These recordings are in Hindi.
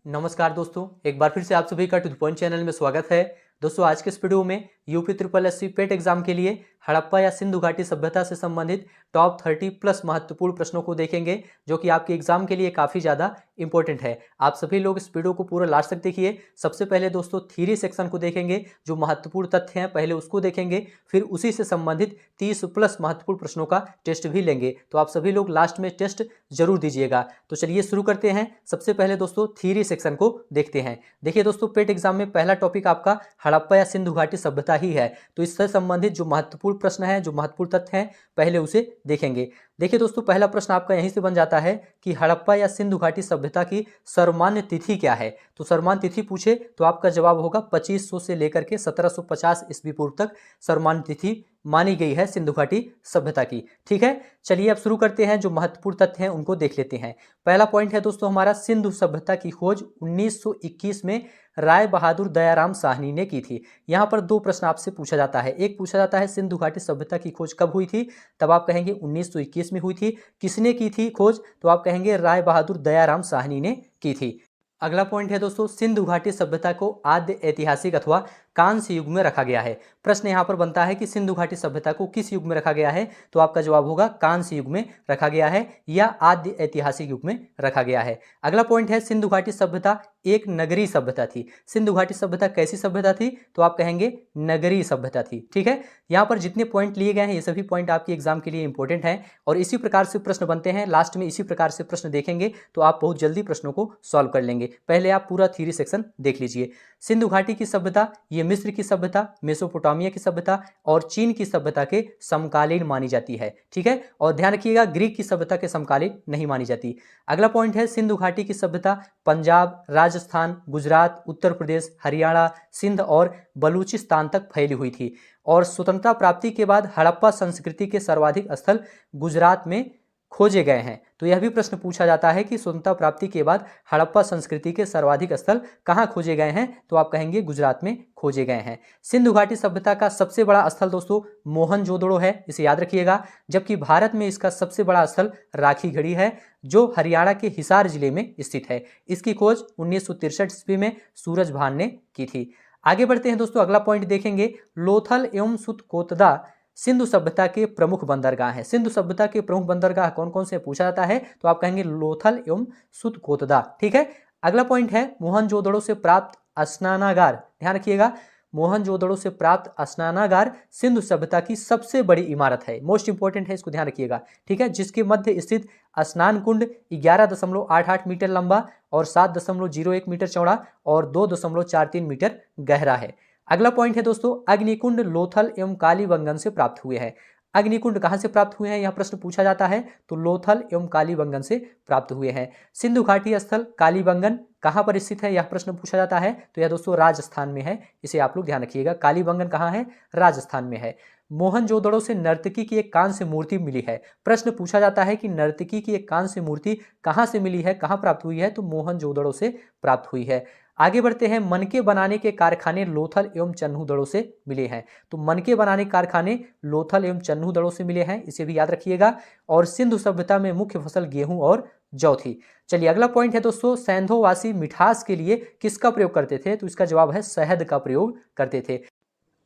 नमस्कार दोस्तों, एक बार फिर से आप सभी का टू द पॉइंट चैनल में स्वागत है। दोस्तों, आज के इस वीडियो में यूपी ट्रिपल एससी पेट एग्जाम के लिए हड़प्पा या सिंधु घाटी सभ्यता से संबंधित टॉप 30 प्लस महत्वपूर्ण प्रश्नों को देखेंगे, जो कि आपके एग्जाम के लिए काफ़ी ज़्यादा इंपॉर्टेंट है। आप सभी लोग इस वीडियो को पूरा लास्ट तक देखिए। सबसे पहले दोस्तों थ्योरी सेक्शन को देखेंगे, जो महत्वपूर्ण तथ्य हैं पहले उसको देखेंगे, फिर उसी से संबंधित 30 प्लस महत्वपूर्ण प्रश्नों का टेस्ट भी लेंगे। तो आप सभी लोग लास्ट में टेस्ट जरूर दीजिएगा। तो चलिए शुरू करते हैं। सबसे पहले दोस्तों थ्योरी सेक्शन को देखते हैं। देखिए दोस्तों, पेट एग्जाम में पहला टॉपिक आपका हड़प्पा या सिंधु घाटी सभ्यता ही है। तो इससे संबंधित जो महत्वपूर्ण प्रश्न है, जो महत्वपूर्ण तथ्य हैं, पहले उसे देखेंगे। देखिए दोस्तों, पहला प्रश्न आपका यहीं से बन जाता है कि हड़प्पा या सिंधु घाटी सभ्यता की सर्वमान्य तिथि क्या है। तो सर्वमान्य तिथि पूछे तो आपका जवाब होगा 2500 से लेकर के 1750 ईस्वी पूर्व तक सर्वमान्य तिथि मानी गई है सिंधु घाटी सभ्यता की। ठीक है, चलिए अब शुरू करते हैं। जो महत्वपूर्ण तथ्य हैं उनको देख लेते हैं। पहला पॉइंट है दोस्तों हमारा, सिंधु सभ्यता की खोज 1921 में राय बहादुर दयाराम साहनी ने की थी। यहाँ पर दो प्रश्न आपसे पूछा जाता है। एक पूछा जाता है सिंधु घाटी सभ्यता की खोज कब हुई थी, तब आप कहेंगे 1921 में हुई थी। किसने की थी खोज, तो आप कहेंगे राय बहादुर दयाराम साहनी ने की थी। अगला पॉइंट है दोस्तों, सिंधु घाटी सभ्यता को आद्य ऐतिहासिक अथवा कांस्य युग में रखा गया है। प्रश्न यहाँ पर बनता है कि सिंधु घाटी सभ्यता को किस युग में रखा गया है, तो आपका जवाब होगा कांस्य युग में रखा गया है या आद्य ऐतिहासिक युग में रखा गया है। अगला पॉइंट है सिंधु घाटी सभ्यता एक नगरीय सभ्यता थी। सिंधु घाटी सभ्यता कैसी सभ्यता थी, तो आप कहेंगे नगरीय सभ्यता थी। ठीक है, यहाँ पर जितने पॉइंट लिए गए हैं ये सभी पॉइंट आपके एग्जाम के लिए इंपॉर्टेंट हैं और इसी प्रकार से प्रश्न बनते हैं। लास्ट में इसी प्रकार से प्रश्न देखेंगे तो आप बहुत जल्दी प्रश्नों को सॉल्व कर लेंगे। पहले आप पूरा थ्योरी सेक्शन देख लीजिए। सिंधु घाटी की सभ्यता ये मिस्र की सभ्यता, मेसोपोटामिया की सभ्यता और चीन की सभ्यता के समकालीन मानी जाती है। ठीक है, और ध्यान रखिएगा ग्रीक की सभ्यता के समकालीन नहीं मानी जाती। अगला पॉइंट है सिंधु घाटी की सभ्यता पंजाब, राजस्थान, गुजरात, उत्तर प्रदेश, हरियाणा, सिंध और बलूचिस्तान तक फैली हुई थी और स्वतंत्रता प्राप्ति के बाद हड़प्पा संस्कृति के सर्वाधिक स्थल गुजरात में खोजे गए हैं। तो यह भी प्रश्न पूछा जाता है कि स्वतंत्रता प्राप्ति के बाद हड़प्पा संस्कृति के सर्वाधिक स्थल कहाँ खोजे गए हैं, तो आप कहेंगे गुजरात में खोजे गए हैं। सिंधु घाटी सभ्यता का सबसे बड़ा स्थल दोस्तों मोहनजोदड़ो है, इसे याद रखिएगा। जबकि भारत में इसका सबसे बड़ा स्थल राखीगढ़ी है, जो हरियाणा के हिसार जिले में स्थित है। इसकी खोज 1963 ईस्वी में सूरज भान ने की थी। आगे बढ़ते हैं दोस्तों, अगला पॉइंट देखेंगे। लोथल एवं सुतकोतदा सिंधु सभ्यता के प्रमुख बंदरगाह हैं। सिंधु सभ्यता के प्रमुख बंदरगाह कौन कौन से पूछा जाता है, तो आप कहेंगे लोथल एवं सुतकोतदा। ठीक है, अगला पॉइंट है मोहनजोदड़ो से प्राप्त स्नानागार। ध्यान रखिएगा, मोहनजोदड़ो से प्राप्त स्नानागार सिंधु सभ्यता की सबसे बड़ी इमारत है। मोस्ट इंपॉर्टेंट है, इसको ध्यान रखिएगा। ठीक है, जिसके मध्य स्थित स्नान कुंड 11.88 मीटर लंबा और 7.01 मीटर चौड़ा और 2.43 मीटर गहरा है। अगला पॉइंट है दोस्तों, अग्निकुंड लोथल एवं कालीबंगन से प्राप्त हुए हैं। अग्निकुंड कहां से प्राप्त हुए हैं, यह प्रश्न पूछा जाता है, तो लोथल एवं कालीबंगन से प्राप्त हुए हैं। सिंधु घाटी स्थल कालीबंगन कहां पर स्थित है, यह प्रश्न पूछा जाता है, तो यह दोस्तों राजस्थान में है। इसे आप लोग ध्यान रखिएगा, कालीबंगन कहां है, राजस्थान में है। मोहनजोदड़ो से नर्तकी की एक कांस्य मूर्ति मिली है। प्रश्न पूछा जाता है कि नर्तकी की एक कांस्य मूर्ति कहां से मिली है, कहां प्राप्त हुई है, तो मोहनजोदड़ो से प्राप्त हुई है। आगे बढ़ते हैं, मनके बनाने के कारखाने लोथल एवं चन्हूदड़ो से मिले हैं। तो मनके बनाने के कारखाने लोथल एवं चन्हूदड़ो से मिले हैं, इसे भी याद रखिएगा। और सिंधु सभ्यता में मुख्य फसल गेहूं और जौ थी। चलिए अगला पॉइंट है दोस्तों, सैंधोवासी मिठास के लिए किसका प्रयोग करते थे, तो इसका जवाब है शहद का प्रयोग करते थे।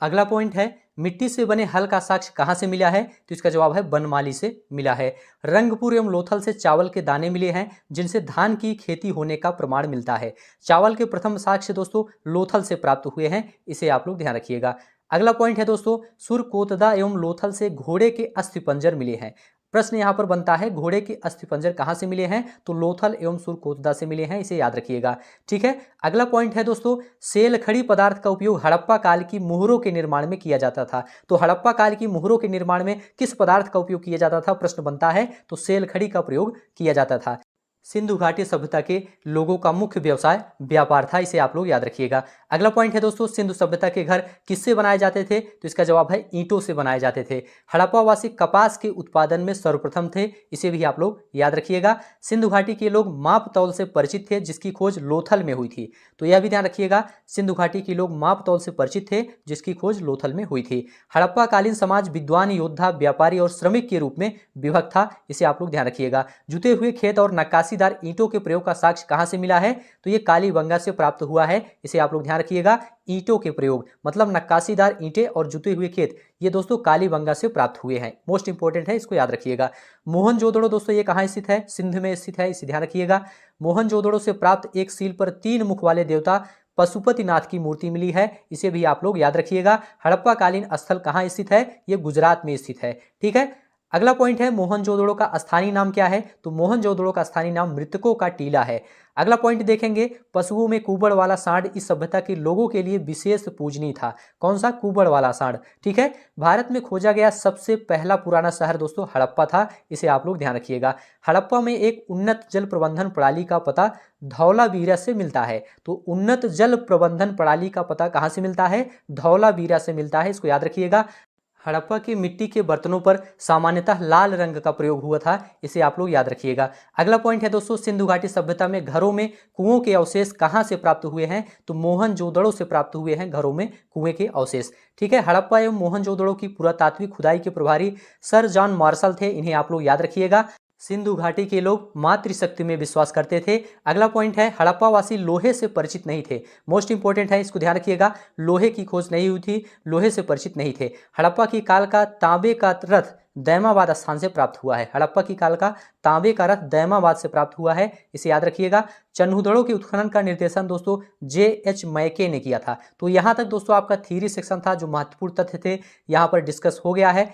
अगला पॉइंट है, मिट्टी से बने हल का साक्ष्य कहां से मिला है, तो इसका जवाब है बनमाली से मिला है। रंगपुर एवं लोथल से चावल के दाने मिले हैं, जिनसे धान की खेती होने का प्रमाण मिलता है। चावल के प्रथम साक्ष्य दोस्तों लोथल से प्राप्त हुए हैं, इसे आप लोग ध्यान रखिएगा। अगला पॉइंट है दोस्तों, सुरकोतदा एवं लोथल से घोड़े के अस्थिपंजर मिले हैं। प्रश्न यहाँ पर बनता है घोड़े के अस्थिपंजर कहाँ से मिले हैं, तो लोथल एवं सुरकोतदा से मिले हैं, इसे याद रखिएगा। ठीक है, अगला पॉइंट है दोस्तों, सेलखड़ी पदार्थ का उपयोग हड़प्पा काल की मोहरों के निर्माण में किया जाता था। तो हड़प्पा काल की मोहरों के निर्माण में किस पदार्थ का उपयोग किया जाता था, प्रश्न बनता है, तो सेलखड़ी का प्रयोग किया जाता था। सिंधु घाटी सभ्यता के लोगों का मुख्य व्यवसाय व्यापार था, इसे आप लोग याद रखिएगा। अगला पॉइंट है दोस्तों, सिंधु सभ्यता के घर किससे बनाए जाते थे, तो इसका जवाब है ईंटों से बनाए जाते थे। हड़प्पावासी कपास के उत्पादन में सर्वप्रथम थे, इसे भी आप लोग याद रखिएगा। सिंधु घाटी के लोग माप तौल से परिचित थे, जिसकी खोज लोथल में हुई थी, तो यह भी ध्यान रखिएगा। सिंधु घाटी के लोग माप तौल से परिचित थे, जिसकी खोज लोथल में हुई थी। हड़प्पा कालीन समाज विद्वान, योद्धा, व्यापारी और श्रमिक के रूप में विभक्त था, इसे आप लोग ध्यान रखिएगा। जुते हुए खेत और नक्काशी नक्काशीदार ईंटों के प्रयोग का साक्ष्य कहां से मिला है? तो ये कालीबंगा से प्राप्त हुआ है। इसे आप लोग ध्यान रखिएगा। ईंटों के प्रयोग मतलब नक्काशीदार ईंटें और जुते हुए खेत, ये दोस्तों कालीबंगा से प्राप्त हुए हैं। मोस्ट इंपोर्टेंट है, इसको याद रखिएगा। मोहनजोदड़ो दोस्तों ये कहां स्थित है? सिंध में स्थित है, इसे ध्यान रखिएगा। मोहनजोदड़ो से प्राप्त एक सील पर 3 मुख वाले देवता पशुपतिनाथ की मूर्ति मिली है, इसे भी आप लोग याद रखिएगा। हड़प्पा कालीन स्थल कहां स्थित है? ये गुजरात में स्थित है। ठीक है, अगला पॉइंट है मोहनजोदड़ो का स्थानीय नाम क्या है? तो मोहनजोदड़ो का स्थानीय नाम मृतकों का टीला है। अगला पॉइंट देखेंगे, पशुओं में कुबड़ वाला सांड इस सभ्यता के लोगों के लिए विशेष पूजनीय था। कौन सा? कुबड़ वाला सांड। ठीक है, भारत में खोजा गया सबसे पहला पुराना शहर दोस्तों हड़प्पा था, इसे आप लोग ध्यान रखिएगा। हड़प्पा में एक उन्नत जल प्रबंधन प्रणाली का पता धौलावीरा से मिलता है। तो उन्नत जल प्रबंधन प्रणाली का पता कहां से मिलता है? धौलावीरा से मिलता है, इसको याद रखिएगा। हड़प्पा के मिट्टी के बर्तनों पर सामान्यतः लाल रंग का प्रयोग हुआ था, इसे आप लोग याद रखिएगा। अगला पॉइंट है दोस्तों, सिंधु घाटी सभ्यता में घरों में कुओं के अवशेष कहां से प्राप्त हुए हैं? तो मोहनजोदड़ो से प्राप्त हुए हैं घरों में कुएं के अवशेष। ठीक है, हड़प्पा एवं मोहनजोदड़ो की पुरातात्विक खुदाई के प्रभारी सर जॉन मार्शल थे, इन्हें आप लोग याद रखिएगा। सिंधु घाटी के लोग मातृशक्ति में विश्वास करते थे। अगला पॉइंट है, हड़प्पावासी लोहे से परिचित नहीं थे। मोस्ट इंपोर्टेंट है, इसको ध्यान रखिएगा। लोहे की खोज नहीं हुई थी, लोहे से परिचित नहीं थे। हड़प्पा की काल का तांबे का रथ दैमाबाद स्थान से प्राप्त हुआ है। हड़प्पा की काल का तांबे का रथ दैमाबाद से प्राप्त हुआ है, इसे याद रखिएगा। चन्हुदड़ों के उत्खनन का निर्देशन दोस्तों J.H. मैके ने किया था। तो यहां तक दोस्तों आपका थ्योरी सेक्शन था, जो महत्वपूर्ण तथ्य थे यहां पर डिस्कस हो गया है।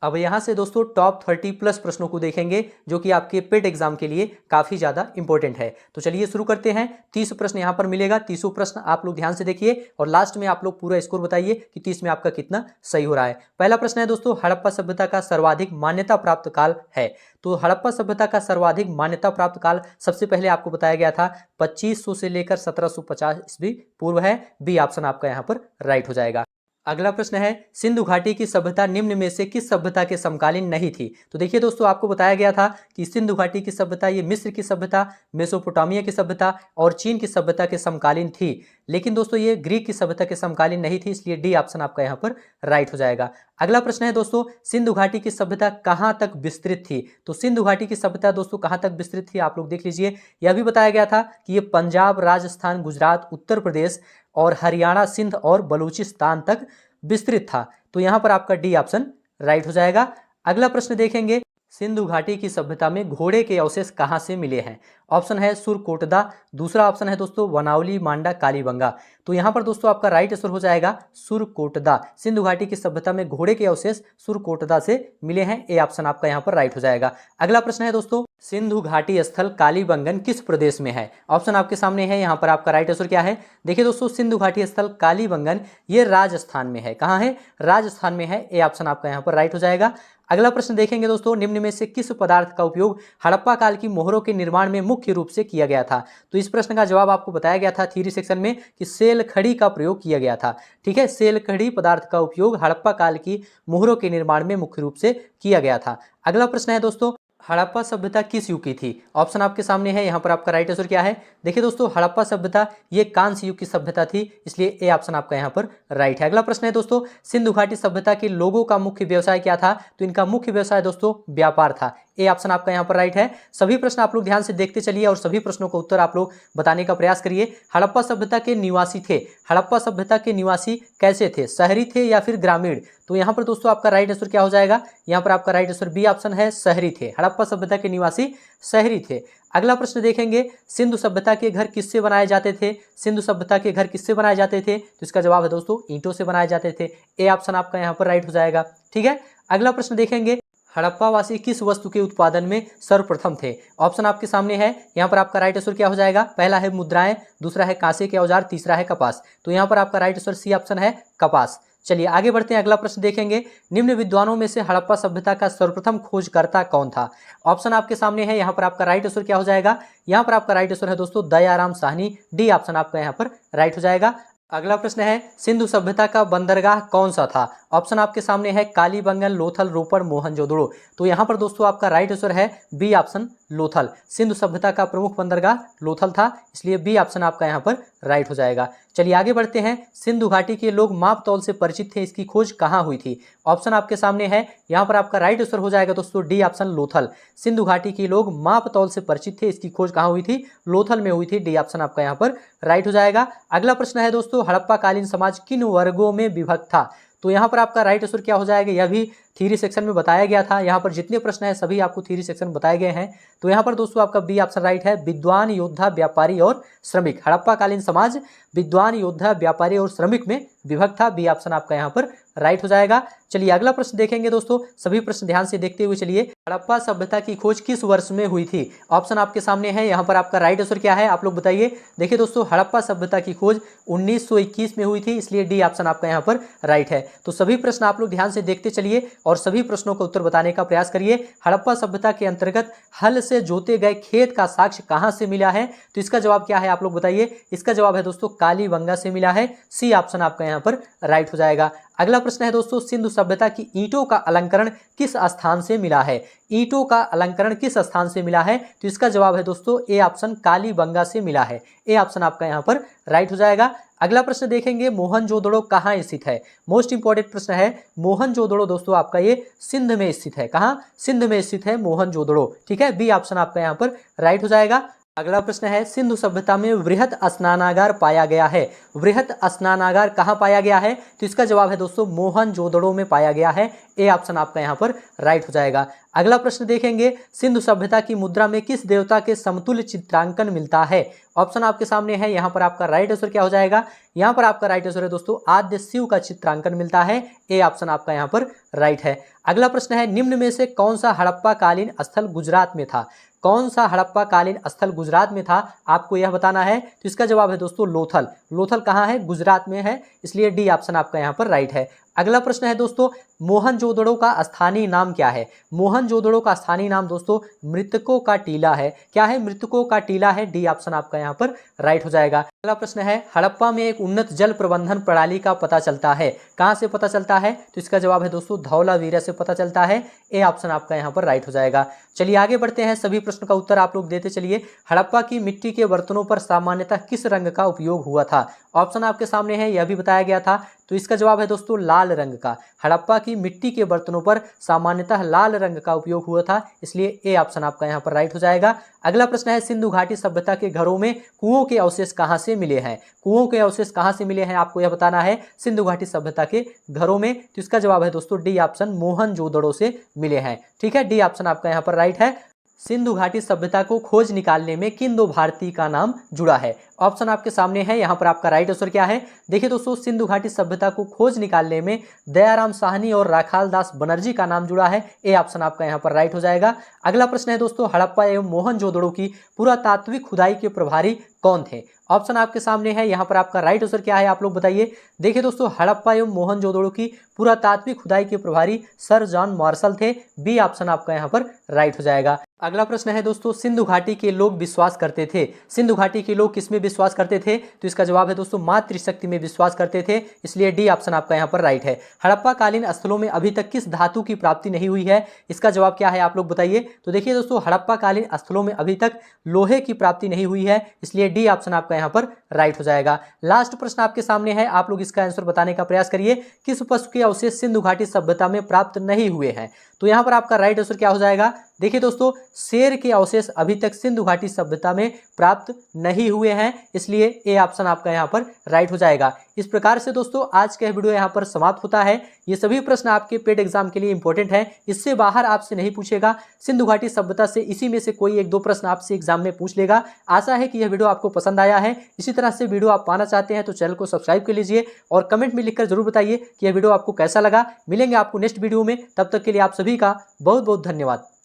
अब यहां से दोस्तों टॉप 30 प्लस प्रश्नों को देखेंगे, जो कि आपके पेट एग्जाम के लिए काफी ज्यादा इंपॉर्टेंट है। तो चलिए शुरू करते हैं। 30 प्रश्न यहां पर मिलेगा। 30 प्रश्न आप लोग ध्यान से देखिए और लास्ट में आप लोग पूरा स्कोर बताइए कि 30 में आपका कितना सही हो रहा है। पहला प्रश्न है दोस्तों, हड़प्पा सभ्यता का सर्वाधिक मान्यता प्राप्त काल है। तो हड़प्पा सभ्यता का सर्वाधिक मान्यता प्राप्त काल सबसे पहले आपको बताया गया था 2500 से लेकर 1750 ईस्वी पूर्व है। बी ऑप्शन आपका यहां पर राइट हो जाएगा। अगला प्रश्न है, सिंधु घाटी की सभ्यता निम्न में से किस सभ्यता के समकालीन नहीं थी? तो देखिए दोस्तों, आपको बताया गया था कि सिंधु घाटी की सभ्यता ये मिस्र की सभ्यता, मेसोपोटामिया की सभ्यता और चीन की सभ्यता के समकालीन थी। लेकिन दोस्तों ये ग्रीक की सभ्यता के समकालीन नहीं थी, इसलिए डी ऑप्शन आपका यहाँ पर राइट हो जाएगा। अगला प्रश्न है दोस्तों, सिंधु घाटी की सभ्यता कहाँ तक विस्तृत थी? तो सिंधु घाटी की सभ्यता दोस्तों कहाँ तक विस्तृत थी, आप लोग देख लीजिए। यह भी बताया गया था कि ये पंजाब, राजस्थान, गुजरात, उत्तर प्रदेश और हरियाणा, सिंध और बलूचिस्तान तक विस्तृत था। तो यहां पर आपका डी ऑप्शन राइट हो जाएगा। अगला प्रश्न देखेंगे, सिंधु घाटी की सभ्यता में घोड़े के अवशेष कहां से मिले हैं? ऑप्शन है सुरकोटदा, दूसरा ऑप्शन है दोस्तों वनावली, मांडा, कालीबंगा। तो यहां पर दोस्तों आपका राइट आंसर हो जाएगा सुरकोटदा। सिंधु घाटी की सभ्यता में घोड़े के अवशेष सुरकोटदा से मिले हैं, ए ऑप्शन आपका यहां पर राइट हो जाएगा। अगला प्रश्न है दोस्तों, सिंधु घाटी स्थल कालीबंगन किस प्रदेश में है? ऑप्शन आपके सामने है, यहां पर आपका राइट आंसर क्या है? देखिए दोस्तों, सिंधु घाटी स्थल कालीबंगन ये राजस्थान में है। कहां है? राजस्थान में है, ए ऑप्शन आपका यहां पर राइट हो जाएगा। अगला प्रश्न देखेंगे दोस्तों, निम्न में से किस पदार्थ का उपयोग हड़प्पा काल की मोहरों के निर्माण में मुख्य रूप से किया गया था? तो इस प्रश्न का जवाब आपको बताया गया था थ्योरी सेक्शन में कि सेल खड़ी का प्रयोग किया गया था। ठीक है, सेल खड़ी पदार्थ का उपयोग हड़प्पा काल की मोहरों के निर्माण में मुख्य रूप से किया गया था। अगला प्रश्न है दोस्तों, हड़प्पा सभ्यता किस युग की थी? ऑप्शन आपके सामने है, यहाँ पर आपका राइट आंसर क्या है? देखिए दोस्तों, हड़प्पा सभ्यता ये कांस्य युग की सभ्यता थी, इसलिए ए ऑप्शन आपका यहाँ पर राइट है। अगला प्रश्न है दोस्तों, सिंधु घाटी सभ्यता के लोगों का मुख्य व्यवसाय क्या था? तो इनका मुख्य व्यवसाय दोस्तों व्यापार था, ए ऑप्शन आपका यहाँ पर राइट है। सभी प्रश्न आप लोग ध्यान से देखते चलिए और सभी प्रश्नों का उत्तर आप लोग बताने का प्रयास करिए। हड़प्पा सभ्यता के निवासी थे, हड़प्पा सभ्यता के निवासी कैसे थे? शहरी थे या फिर ग्रामीण? तो यहाँ पर दोस्तों आपका राइट आंसर क्या हो जाएगा? यहाँ पर आपका राइट आंसर बी ऑप्शन है, शहरी थे। हड़प्पा सभ्यता के निवासी शहरी थे। अगला प्रश्न देखेंगे, सिंधु सभ्यता के घर किससे बनाए जाते थे? सिंधु सभ्यता के घर किससे बनाए जाते थे? तो इसका जवाब है दोस्तों ईंटों से बनाए जाते थे, ए ऑप्शन आपका यहाँ पर राइट हो जाएगा। ठीक है, अगला प्रश्न देखेंगे, हड़प्पावासी किस वस्तु के उत्पादन में सर्वप्रथम थे? ऑप्शन आपके सामने है, यहाँ पर आपका राइट आंसर क्या हो जाएगा? पहला है मुद्राएं, दूसरा है कांसे के औजार, तीसरा है कपास। तो यहाँ पर आपका राइट आंसर सी ऑप्शन है, कपास। चलिए आगे बढ़ते हैं, अगला प्रश्न देखेंगे, निम्न विद्वानों में से हड़प्पा सभ्यता का सर्वप्रथम खोजकर्ता कौन था? ऑप्शन आपके सामने है, यहाँ पर आपका राइट आंसर क्या हो जाएगा? यहाँ पर आपका राइट आंसर है दोस्तों दयाराम साहनी, डी ऑप्शन आपका यहाँ पर राइट हो जाएगा। अगला प्रश्न है, सिंधु सभ्यता का बंदरगाह कौन सा था? ऑप्शन आपके सामने है, कालीबंगन, लोथल, रोपड़, मोहनजोदड़ो। तो यहाँ पर दोस्तों आपका राइट आंसर है बी ऑप्शन लोथल। सिंधु सभ्यता का प्रमुख बंदरगाह लोथल था, इसलिए बी ऑप्शन आपका यहाँ पर राइट हो जाएगा। चलिए आगे बढ़ते हैं। सिंधु घाटी के लोग माप तौल से परिचित थे, इसकी खोज कहाँ हुई थी? ऑप्शन आपके सामने है, यहाँ पर आपका राइट आंसर हो जाएगा दोस्तों डी ऑप्शन लोथल। सिंधु घाटी के लोग माप तौल से परिचित थे, इसकी खोज कहाँ हुई थी? लोथल में हुई थी। डी ऑप्शन आपका यहाँ पर राइट हो जाएगा। अगला प्रश्न है दोस्तों, हड़प्पा कालीन समाज किन वर्गों में विभक्त था? तो यहाँ पर आपका राइट आंसर क्या हो जाएगा? यह भी थ्योरी सेक्शन में बताया गया था। यहाँ पर जितने प्रश्न हैं सभी आपको थ्योरी सेक्शन बताए गए हैं। तो यहाँ पर दोस्तों आपका बी ऑप्शन राइट है, विद्वान, योद्धा, व्यापारी और श्रमिक। हड़प्पा कालीन समाज विद्वान, योद्धा, व्यापारी और श्रमिक में विभक्त था। बी ऑप्शन आपका यहाँ पर राइट हो जाएगा। चलिए अगला प्रश्न देखेंगे दोस्तों, सभी प्रश्न ध्यान से देखते हुए चलिए। हड़प्पा सभ्यता की खोज किस वर्ष में हुई थी? ऑप्शन आपके सामने है, यहाँ पर आपका राइट आंसर क्या है आप लोग बताइए। देखिए दोस्तों, हड़प्पा सभ्यता की खोज 1921 में हुई थी, इसलिए डी ऑप्शन आपका यहाँ पर राइट है। तो सभी प्रश्न आप लोग ध्यान से देखते चलिए और सभी प्रश्नों का उत्तर बताने का प्रयास करिए। हड़प्पा सभ्यता के अंतर्गत हल से जोते गए खेत का साक्ष्य कहां से मिला है? तो इसका जवाब क्या है आप लोग बताइए। इसका जवाब है दोस्तों कालीबंगा से मिला है। सी ऑप्शन आपका यहाँ पर राइट हो जाएगा। अगला प्रश्न है दोस्तों, सिंधु सभ्यता की ईंटों का अलंकरण किस स्थान से मिला है? ईंटों का अलंकरण किस स्थान से मिला है? तो इसका जवाब है दोस्तों ए ऑप्शन कालीबंगा से मिला है। ए ऑप्शन आपका यहाँ पर राइट हो जाएगा। अगला प्रश्न देखेंगे, मोहनजोदड़ो कहाँ स्थित है? मोस्ट इंपॉर्टेंट प्रश्न है। मोहनजोदड़ो दोस्तों आपका ये सिंध में स्थित है। कहाँ? सिंध में स्थित है मोहनजोदड़ो। ठीक है, बी ऑप्शन आपका यहाँ पर राइट हो जाएगा। अगला प्रश्न है, सिंधु सभ्यता में वृहत स्नानागार पाया गया है। वृहत स्नानागार कहाँ पाया गया है? तो इसका जवाब है दोस्तों मोहनजोदड़ो में पाया गया है। ए ऑप्शन आपका यहाँ पर राइट हो जाएगा। अगला प्रश्न देखेंगे, सिंधु सभ्यता की मुद्रा में किस देवता के समतुल्य चित्रांकन मिलता है? ऑप्शन आपके सामने है, यहाँ पर आपका राइट आंसर क्या हो जाएगा? यहाँ पर आपका राइट आंसर है दोस्तों आद्य शिव का चित्रांकन मिलता है। ए ऑप्शन आपका यहाँ पर राइट है। अगला प्रश्न है, निम्न में से कौन सा हड़प्पा कालीन स्थल गुजरात में था? कौन सा हड़प्पा कालीन स्थल गुजरात में था आपको यह बताना है। तो इसका जवाब है दोस्तों लोथल। लोथल कहाँ है? गुजरात में है, इसलिए डी ऑप्शन आपका यहाँ पर राइट है। अगला प्रश्न है दोस्तों, मोहनजोदड़ो का स्थानीय नाम क्या है? मोहनजोदड़ो का स्थानीय नाम दोस्तों मृतकों का टीला है। क्या है? मृतकों का टीला है। डी ऑप्शन आपका यहाँ पर राइट हो जाएगा। अगला प्रश्न है, हड़प्पा में एक उन्नत जल प्रबंधन प्रणाली का पता चलता है। कहाँ से पता चलता है? तो इसका जवाब है दोस्तों धौलावीरा से पता चलता है। ए ऑप्शन आपका यहाँ पर राइट हो जाएगा। चलिए आगे बढ़ते हैं, सभी प्रश्न का उत्तर आप लोग देते चलिए। हड़प्पा की मिट्टी के बर्तनों पर सामान्यतः किस रंग का उपयोग हुआ था? ऑप्शन आपके सामने है, यह भी बताया गया था। तो इसका जवाब है दोस्तों लाल रंग का। हड़प्पा की मिट्टी के बर्तनों पर सामान्यतः लाल रंग का उपयोग हुआ था, इसलिए ए ऑप्शन आपका यहाँ पर राइट हो जाएगा। अगला प्रश्न है, सिंधु घाटी सभ्यता के घरों में कुओं के अवशेष कहाँ से मिले हैं? कुओं के अवशेष कहाँ से मिले हैं आपको यह बताना है सिंधु घाटी सभ्यता के घरों में। तो इसका जवाब है दोस्तों डी ऑप्शन मोहनजोदड़ो से मिले हैं। ठीक है, डी ऑप्शन आपका यहाँ पर राइट है। सिंधु घाटी सभ्यता को खोज निकालने में किन दो भारतीय का नाम जुड़ा है? ऑप्शन आपके सामने है, यहाँ पर आपका राइट आंसर क्या है? देखिए दोस्तों, सिंधु घाटी सभ्यता को खोज निकालने में दयाराम साहनी और राखाल दास बनर्जी का नाम जुड़ा है। ए ऑप्शन आपका यहाँ पर राइट हो जाएगा। अगला प्रश्न है दोस्तों, हड़प्पा एवं मोहनजोदड़ो की पुरातात्विक खुदाई के प्रभारी कौन थे? ऑप्शन आपके सामने है, यहाँ पर आपका राइट आंसर क्या है आप लोग बताइए। देखिए दोस्तों, हड़प्पा एवं मोहनजोदड़ो की पुरातात्विक खुदाई के प्रभारी सर जॉन मार्शल थे। बी ऑप्शन आपका यहाँ पर राइट हो जाएगा। अगला प्रश्न है दोस्तों, सिंधु घाटी के लोग विश्वास करते थे। सिंधु घाटी के लोग किसमें विश्वास करते थे? तो इसका जवाब है दोस्तों मातृशक्ति में विश्वास करते थे, इसलिए डी ऑप्शन आपका यहाँ पर राइट है। हड़प्पा कालीन स्थलों में अभी तक किस धातु की प्राप्ति नहीं हुई है? इसका जवाब क्या है आप लोग बताइए। तो देखिए दोस्तों, हड़प्पा कालीन स्थलों में अभी तक लोहे की प्राप्ति नहीं हुई है, इसलिए डी ऑप्शन आपका यहाँ पर राइट हो जाएगा। लास्ट प्रश्न आपके सामने है, आप लोग इसका आंसर बताने का प्रयास करिए। किस पशु के अवशेष सिंधु घाटी सभ्यता में प्राप्त नहीं हुए हैं? तो यहाँ पर आपका राइट आंसर क्या हो जाएगा? देखिए दोस्तों, शेर के अवशेष अभी तक सिंधु घाटी सभ्यता में प्राप्त नहीं हुए हैं, इसलिए ए ऑप्शन आपका यहाँ पर राइट हो जाएगा। इस प्रकार से दोस्तों आज का वीडियो यहाँ पर समाप्त होता है। ये सभी प्रश्न आपके पेड एग्जाम के लिए इंपॉर्टेंट है, इससे बाहर आपसे नहीं पूछेगा। सिंधु घाटी सभ्यता से इसी में से कोई एक दो प्रश्न आपसे एग्जाम में पूछ लेगा। आशा है कि यह वीडियो आपको पसंद आया है। इसी तरह से वीडियो आप पाना चाहते हैं तो चैनल को सब्सक्राइब कर लीजिए और कमेंट में लिखकर जरूर बताइए कि यह वीडियो आपको कैसा लगा। मिलेंगे आपको नेक्स्ट वीडियो में, तब तक के लिए आप सभी का बहुत बहुत धन्यवाद।